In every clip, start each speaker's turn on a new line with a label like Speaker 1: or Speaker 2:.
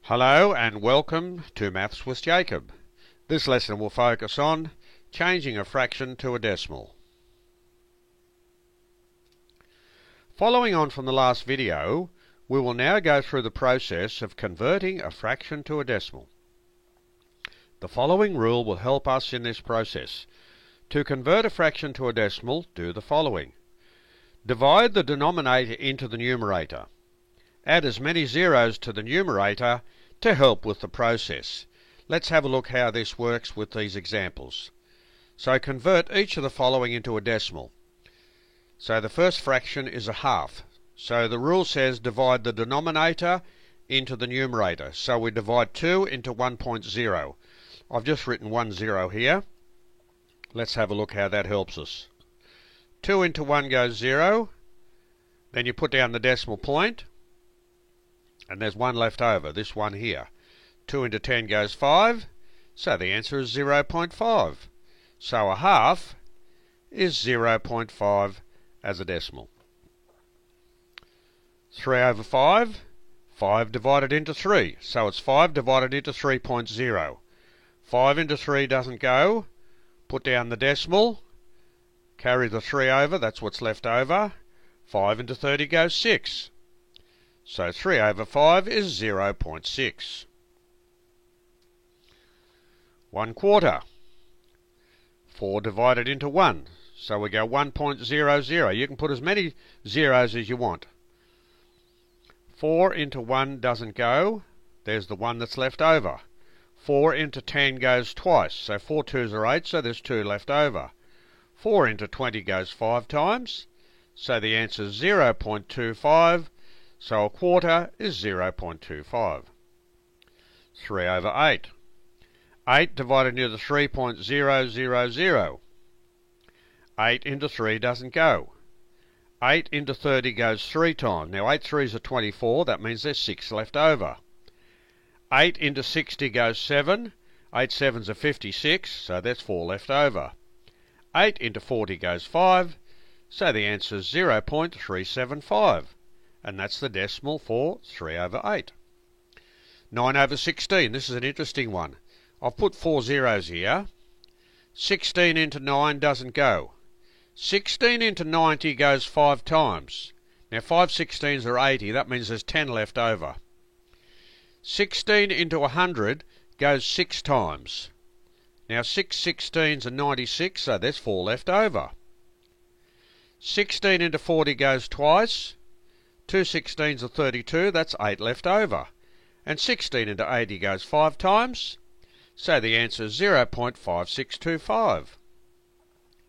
Speaker 1: Hello and welcome to Maths with Jacob. This lesson will focus on changing a fraction to a decimal. Following on from the last video, we will now go through the process of converting a fraction to a decimal. The following rule will help us in this process. To convert a fraction to a decimal, do the following. Divide the denominator into the numerator. Add as many zeros to the numerator to help with the process. Let's have a look how this works with these examples. So convert each of the following into a decimal. So the first fraction is a half. So the rule says divide the denominator into the numerator. So we divide 2 into 1.0. I've just written 10 here. Let's have a look how that helps us. 2 into 1 goes 0. Then you put down the decimal point. And there's one left over, this one here. 2 into 10 goes 5, so the answer is 0.5. So a half is 0.5 as a decimal. 3 over 5, 5 divided into 3, so it's 5 divided into 3.0. 5 into 3 doesn't go, put down the decimal, carry the 3 over, that's what's left over. 5 into 30 goes 6. So 3 over 5 is 0.6. 1/4. 4 divided into 1. So we go 1.00. You can put as many zeros as you want. 4 into 1 doesn't go. There's the 1 that's left over. 4 into 10 goes twice. So 4 twos are 8, so there's 2 left over. 4 into 20 goes 5 times. So the answer is 0.25. So a quarter is 0.25. 3 over 8. 8 divided into 3.000. 8 into 3 doesn't go. 8 into 30 goes 3 times. Now 8 threes are 24, that means there's 6 left over. 8 into 60 goes 7. 8 sevens are 56, so there's 4 left over. 8 into 40 goes 5, so the answer is 0.375. And that's the decimal for 3 over 8. 9 over 16. This is an interesting one. I've put 4 zeros here. 16 into 9 doesn't go. 16 into 90 goes 5 times. Now 5 16s are 80. That means there's 10 left over. 16 into 100 goes 6 times. Now 6 16s are 96, so there's 4 left over. 16 into 40 goes twice. 2 16s are 32, that's 8 left over. And 16 into 80 goes 5 times, so the answer is 0.5625.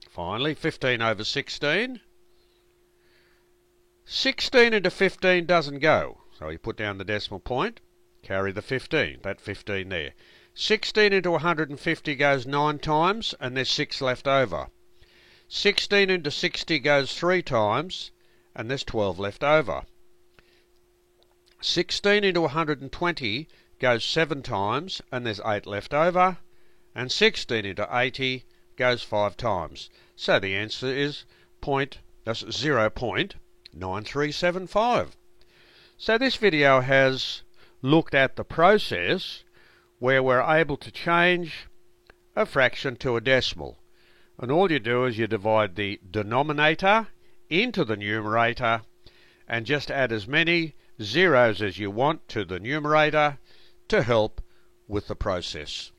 Speaker 1: Finally, 15 over 16. 16 into 15 doesn't go, so you put down the decimal point, carry the 15, that 15 there. 16 into 150 goes 9 times, and there's 6 left over. 16 into 60 goes 3 times, and there's 12 left over. 16 into 120 goes 7 times, and there's 8 left over. And 16 into 80 goes 5 times. So the answer is 0.9375. So this video has looked at the process where we're able to change a fraction to a decimal. And all you do is you divide the denominator into the numerator and just add as many zeros as you want to the numerator to help with the process.